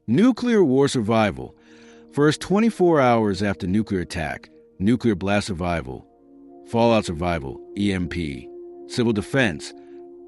Nuclear war survival. First 24 hours after nuclear attack, nuclear blast survival. Fallout survival, EMP. Civil defense,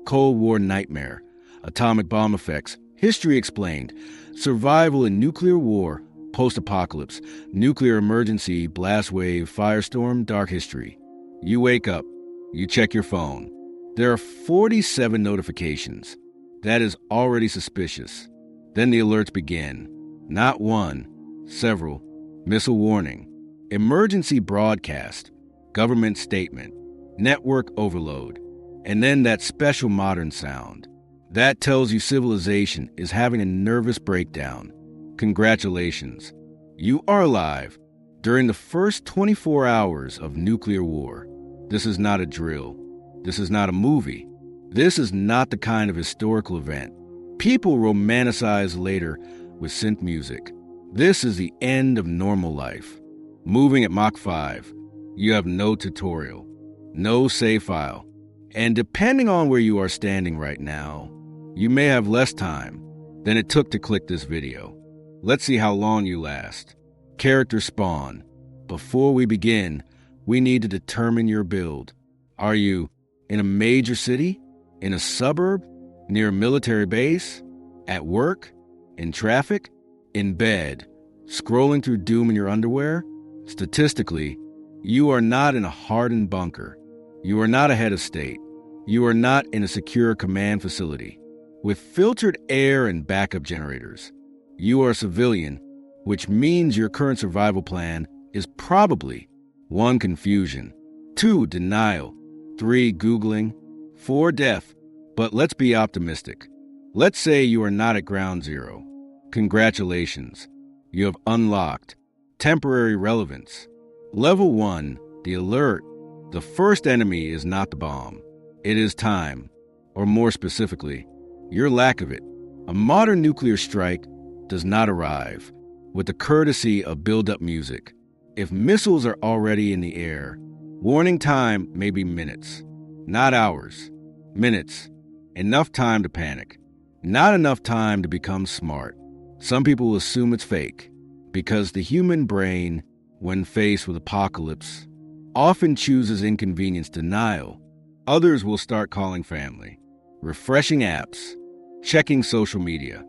Cold War nightmare. Atomic bomb effects, history explained. Survival in nuclear war, post-apocalypse. Nuclear emergency, blast wave, firestorm, dark history. You wake up. You check your phone. There are 47 notifications. That is already suspicious. Then the alerts begin. Not one, several. Missile warning. Emergency broadcast. Government statement. Network overload. And then that special modern sound. That tells you civilization is having a nervous breakdown. Congratulations. You are alive during the first 24 hours of nuclear war. This is not a drill. This is not a movie. This is not the kind of historical event people romanticize later with synth music. This is the end of normal life. Moving at Mach 5. You have no tutorial, no save file. And depending on where you are standing right now, you may have less time than it took to click this video. Let's see how long you last. Character spawn. Before we begin, we need to determine your build. Are you in a major city? In a suburb? Near a military base? At work? In traffic? In bed? Scrolling through Doom in your underwear? Statistically, you are not in a hardened bunker. You are not a head of state. You are not in a secure command facility with filtered air and backup generators. You are a civilian, which means your current survival plan is probably 1. Confusion, 2. Denial, 3. Googling, 4. Death. But let's be optimistic. Let's say you are not at ground zero. Congratulations. You have unlocked temporary relevance. Level 1, the alert. The first enemy is not the bomb. It is time, or more specifically, your lack of it. A modern nuclear strike does not arrive with the courtesy of build-up music. If missiles are already in the air, warning time may be minutes, not hours. Minutes. Enough time to panic. Not enough time to become smart. Some people assume it's fake because the human brain, when faced with apocalypse, often chooses inconvenience denial. Others will start calling family, refreshing apps, checking social media,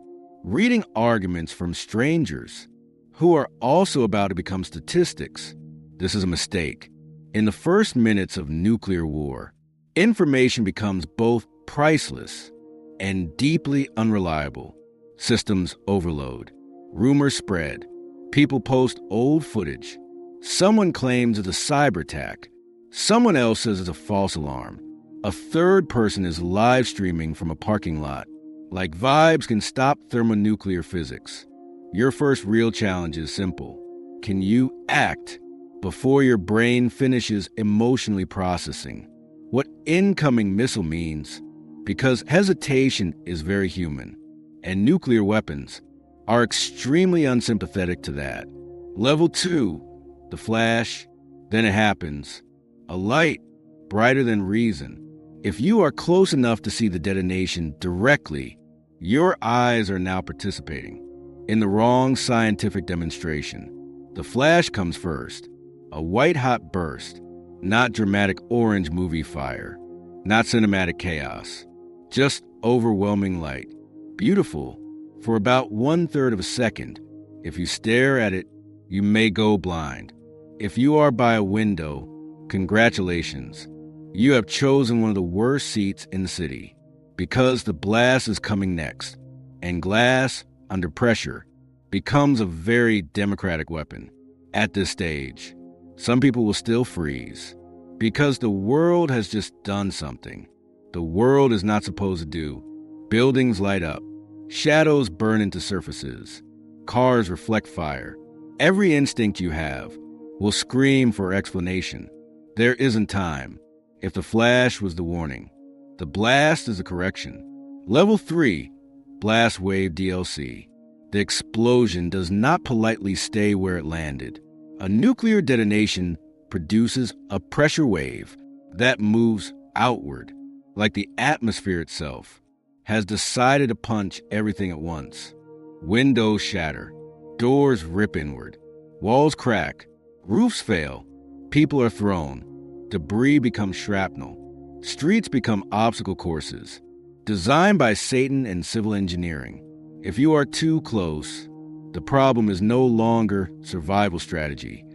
reading arguments from strangers who are also about to become statistics. This is a mistake. In the first minutes of nuclear war, information becomes both priceless and deeply unreliable. Systems overload. Rumors spread. People post old footage. Someone claims it's a cyber attack. Someone else says it's a false alarm. A third person is live streaming from a parking lot. Like vibes can stop thermonuclear physics. Your first real challenge is simple. Can you act before your brain finishes emotionally processing what incoming missile means? Because hesitation is very human, and nuclear weapons are extremely unsympathetic to that. Level 2, the flash, then it happens. A light brighter than reason. If you are close enough to see the detonation directly, your eyes are now participating in the wrong scientific demonstration. The flash comes first, a white-hot burst, not dramatic orange movie fire, not cinematic chaos, just overwhelming light. Beautiful for about 1/3 of a second. If you stare at it, you may go blind. If you are by a window, congratulations. You have chosen one of the worst seats in the city because the blast is coming next, and glass, under pressure, becomes a very democratic weapon. At this stage, some people will still freeze because the world has just done something the world is not supposed to do. Buildings light up. Shadows burn into surfaces. Cars reflect fire. Every instinct you have will scream for explanation. There isn't time. If the flash was the warning, the blast is the correction. Level 3, blast wave DLC. The explosion does not politely stay where it landed. A nuclear detonation produces a pressure wave that moves outward, like the atmosphere itself has decided to punch everything at once. Windows shatter. Doors rip inward. Walls crack. Roofs fail. People are thrown. Debris becomes shrapnel. Streets become obstacle courses. Designed by Satan and civil engineering. If you are too close, the problem is no longer survival strategy.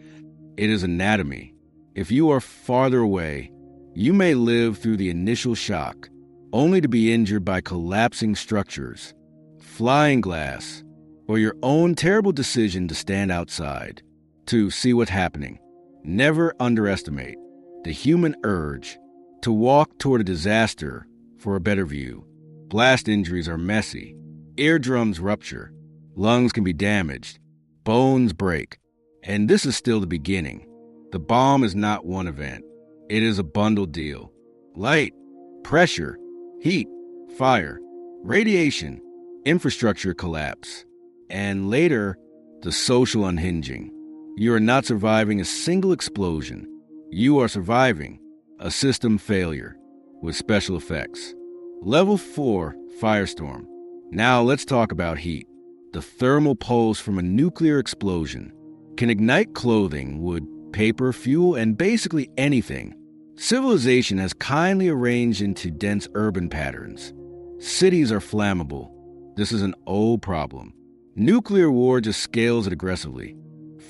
It is anatomy. If you are farther away, you may live through the initial shock, only to be injured by collapsing structures, flying glass, or your own terrible decision to stand outside, to see what's happening. Never underestimate the human urge to walk toward a disaster for a better view. Blast injuries are messy. Eardrums rupture. Lungs can be damaged. Bones break. And this is still the beginning. The bomb is not one event. It is a bundled deal. Light, pressure, heat, fire, radiation, infrastructure collapse, and later, the social unhinging. You are not surviving a single explosion. You are surviving a system failure with special effects. Level 4, firestorm. Now let's talk about heat. The thermal pulse from a nuclear explosion can ignite clothing, wood, paper, fuel, and basically anything. Civilization has kindly arranged into dense urban patterns. Cities are flammable. This is an old problem. Nuclear war just scales it aggressively.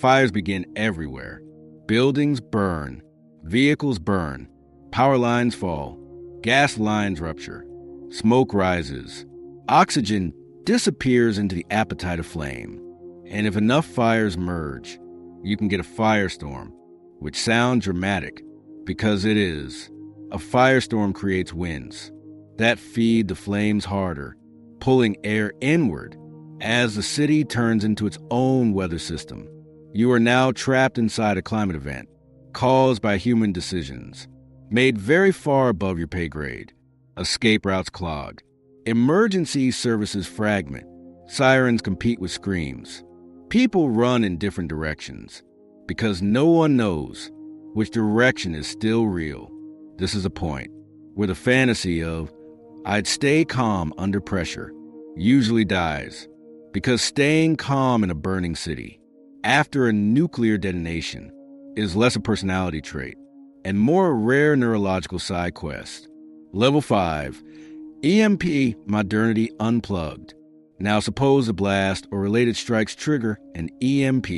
Fires begin everywhere. Buildings burn. Vehicles burn. Power lines fall. Gas lines rupture. Smoke rises. Oxygen disappears into the appetite of flame. And if enough fires merge, you can get a firestorm, which sounds dramatic because it is. A firestorm creates winds that feed the flames harder, pulling air inward as the city turns into its own weather system. You are now trapped inside a climate event caused by human decisions, made very far above your pay grade. Escape routes clog. Emergency services fragment. Sirens compete with screams. People run in different directions because no one knows which direction is still real. This is a point where the fantasy of I'd stay calm under pressure usually dies, because staying calm in a burning city after a nuclear detonation is less a personality trait and more a rare neurological side quest. Level 5, EMP modernity unplugged. Now suppose a blast or related strikes trigger an EMP,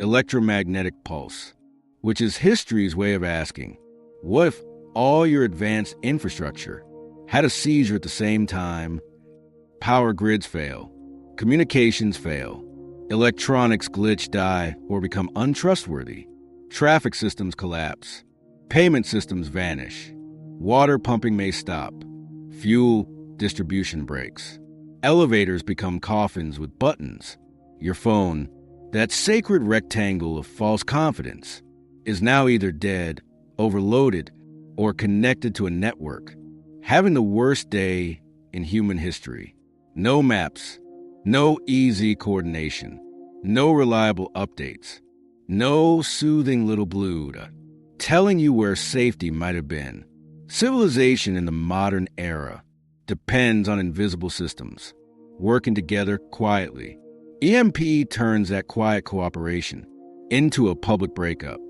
electromagnetic pulse, which is history's way of asking, what if all your advanced infrastructure had a seizure at the same time? Power grids fail, communications fail, electronics glitch, die, or become untrustworthy, traffic systems collapse, payment systems vanish, water pumping may stop, fuel distribution breaks, elevators become coffins with buttons. Your phone, that sacred rectangle of false confidence, is now either dead, overloaded, or connected to a network, having the worst day in human history. No maps, no easy coordination, no reliable updates, no soothing little blue telling you where safety might have been. Civilization in the modern era depends on invisible systems, working together quietly. EMP turns that quiet cooperation into a public breakup.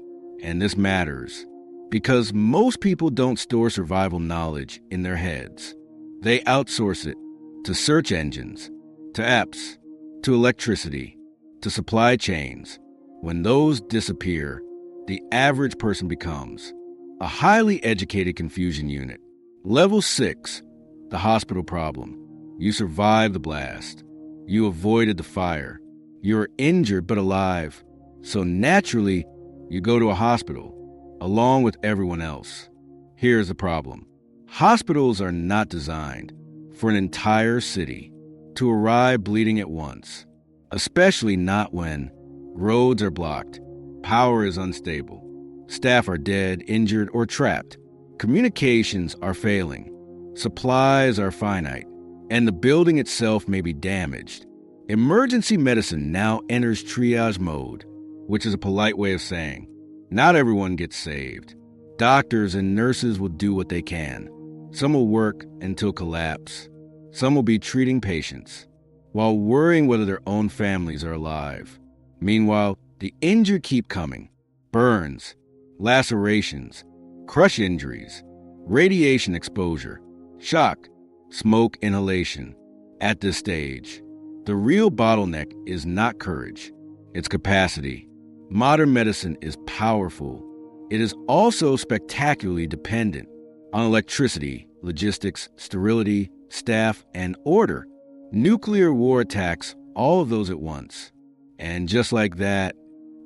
And this matters because most people don't store survival knowledge in their heads. They outsource it to search engines, to apps, to electricity, to supply chains. When those disappear, the average person becomes a highly educated confusion unit. Level 6, the hospital problem. You survived the blast. You avoided the fire. You're injured but alive. So naturally, you go to a hospital, along with everyone else. Here's the problem. Hospitals are not designed for an entire city to arrive bleeding at once, especially not when roads are blocked, power is unstable, staff are dead, injured, or trapped, communications are failing, supplies are finite, and the building itself may be damaged. Emergency medicine now enters triage mode, which is a polite way of saying, not everyone gets saved. Doctors and nurses will do what they can. Some will work until collapse. Some will be treating patients. while worrying whether their own families are alive. Meanwhile, the injured keep coming. Burns, lacerations, crush injuries, radiation exposure, shock, smoke inhalation. At this stage, the real bottleneck is not courage, it's capacity. Modern medicine is powerful. It is also spectacularly dependent on electricity, logistics, sterility, staff, and order. Nuclear war attacks all of those at once. And just like that,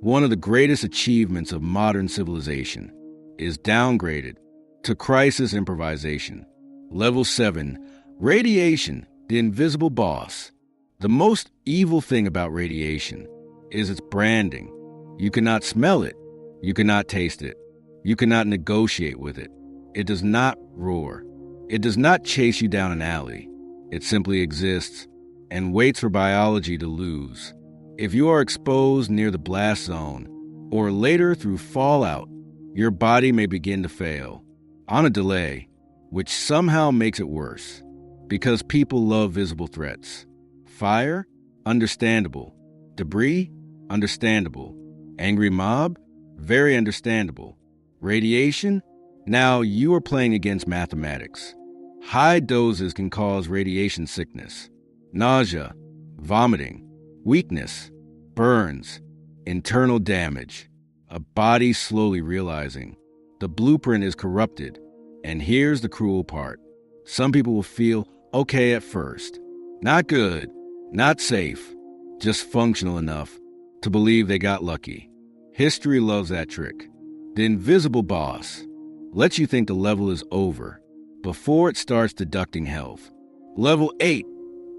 one of the greatest achievements of modern civilization is downgraded to crisis improvisation. Level 7, radiation, the invisible boss. The most evil thing about radiation is its branding. You cannot smell it. You cannot taste it. You cannot negotiate with it. It does not roar. It does not chase you down an alley. It simply exists and waits for biology to lose. If you are exposed near the blast zone, or later through fallout, your body may begin to fail, on a delay, which somehow makes it worse, because people love visible threats. Fire? Understandable. Debris? Understandable. Angry mob? Very understandable. Radiation? Now you are playing against mathematics. High doses can cause radiation sickness, nausea, vomiting, weakness, burns, internal damage, a body slowly realizing the blueprint is corrupted. And here's the cruel part. Some people will feel okay at first. Not good, not safe, just functional enough to believe they got lucky. History loves that trick. The invisible boss lets you think the level is over before it starts deducting health. Level 8,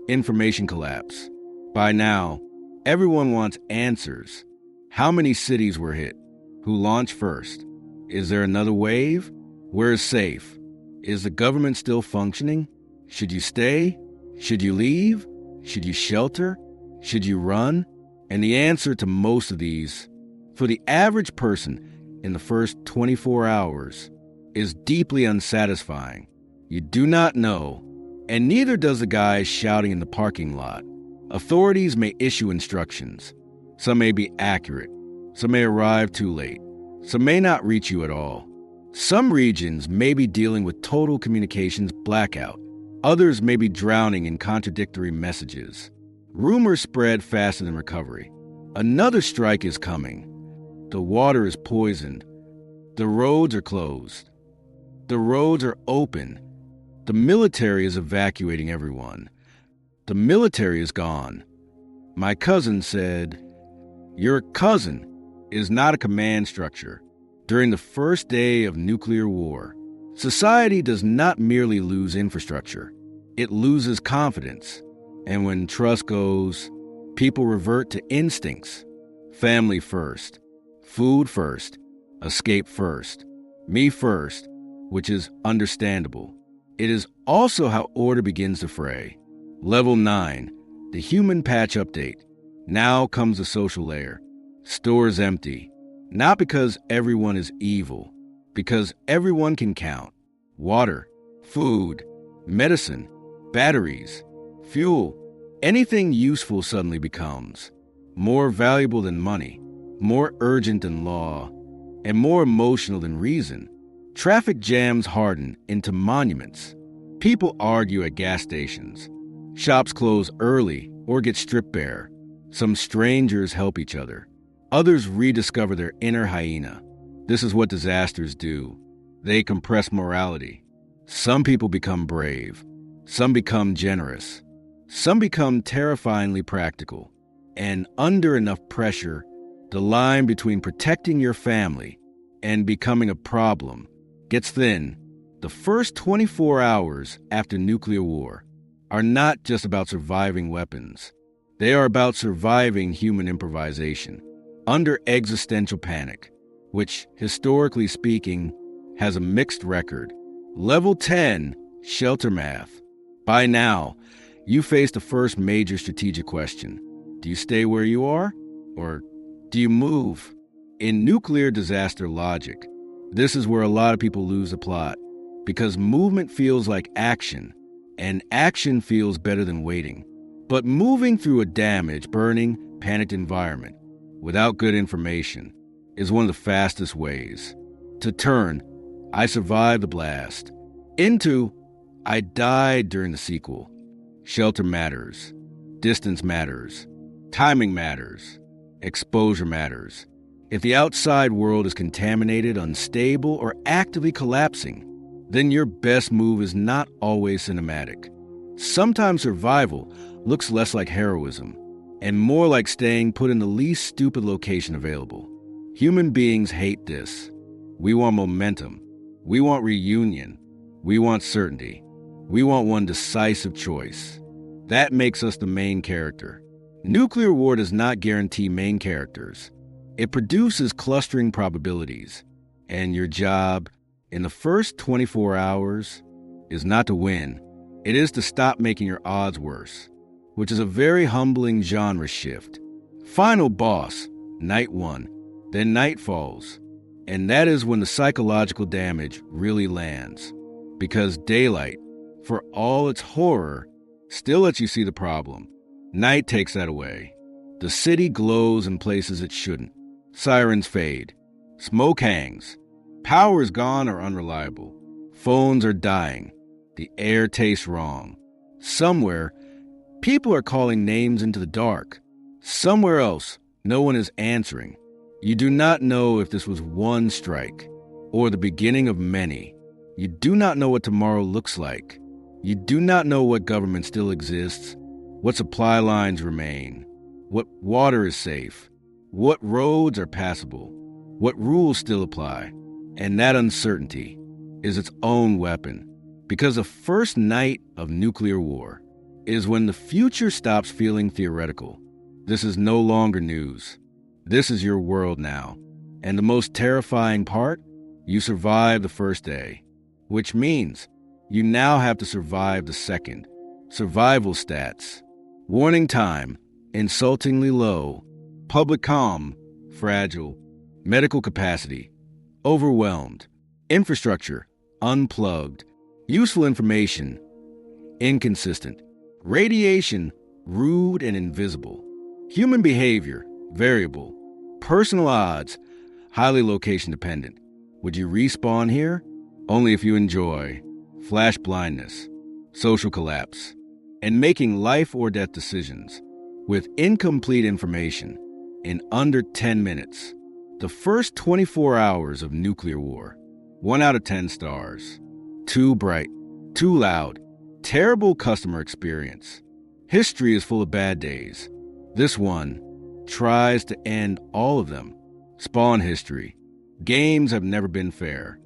information collapse. By now, everyone wants answers. How many cities were hit? Who launched first? Is there another wave? Where is safe? Is the government still functioning? Should you stay? Should you leave? Should you shelter? Should you run? And the answer to most of these, for the average person in the first 24 hours, is deeply unsatisfying. You do not know, and neither does the guy shouting in the parking lot. Authorities may issue instructions. Some may be accurate. Some may arrive too late. Some may not reach you at all. Some regions may be dealing with total communications blackout. Others may be drowning in contradictory messages. Rumors spread faster than recovery. Another strike is coming. The water is poisoned. The roads are closed. The roads are open. The military is evacuating everyone. The military is gone. My cousin said, "Your cousin is not a command structure." During the first day of nuclear war, society does not merely lose infrastructure. It loses confidence. And when trust goes, people revert to instincts. Family first, food first, escape first, me first, which is understandable. It is also how order begins to fray. Level 9, the human patch update. Now comes the social layer. Stores empty. Not because everyone is evil, because everyone can count. Water, food, medicine, batteries, fuel. Anything useful suddenly becomes more valuable than money, more urgent than law, and more emotional than reason. Traffic jams harden into monuments. People argue at gas stations. Shops close early or get stripped bare. Some strangers help each other. Others rediscover their inner hyena. This is what disasters do. They compress morality. Some people become brave. Some become generous. Some become terrifyingly practical. And under enough pressure, the line between protecting your family and becoming a problem gets thin. The first 24 hours after nuclear war are not just about surviving weapons. They are about surviving human improvisation under existential panic, which, historically speaking, has a mixed record. Level 10, shelter math. By now, you face the first major strategic question. Do you stay where you are, or do you move? In nuclear disaster logic, this is where a lot of people lose the plot, because movement feels like action, and action feels better than waiting. But moving through a damaged, burning, panicked environment without good information is one of the fastest ways to turn "I survived the blast" into "I died during the sequel." Shelter matters. Distance matters. Timing matters. Exposure matters. If the outside world is contaminated, unstable, or actively collapsing, then your best move is not always cinematic. Sometimes survival looks less like heroism and more like staying put in the least stupid location available. Human beings hate this. We want momentum. We want reunion. We want certainty. We want one decisive choice. That makes us the main character. Nuclear war does not guarantee main characters. It produces clustering probabilities. And your job in the first 24 hours is not to win. It is to stop making your odds worse, which is a very humbling genre shift. Final boss, night 1. Then night falls. And that is when the psychological damage really lands. Because daylight, for all its horror, still lets you see the problem. Night takes that away. The city glows in places it shouldn't. Sirens fade. Smoke hangs. Power is gone or unreliable. Phones are dying. The air tastes wrong. Somewhere, people are calling names into the dark. Somewhere else, no one is answering. You do not know if this was one strike or the beginning of many. You do not know what tomorrow looks like. You do not know what government still exists, what supply lines remain, what water is safe, what roads are passable, what rules still apply. And that uncertainty is its own weapon. Because the first night of nuclear war is when the future stops feeling theoretical. This is no longer news. This is your world now. And the most terrifying part, you survived the first day, which means you now have to survive the second. Survival stats. Warning time, insultingly low. Public calm, fragile. Medical capacity, overwhelmed. Infrastructure, unplugged. Useful information, inconsistent. Radiation, rude and invisible. Human behavior, variable. Personal odds, highly location dependent. Would you respawn here? Only if you enjoy. Flash blindness, social collapse, and making life or death decisions with incomplete information in under 10 minutes. The first 24 hours of nuclear war, 1 out of 10 stars. Too bright, too loud, terrible customer experience. History is full of bad days. This one tries to end all of them. Spawn history. Games have never been fair.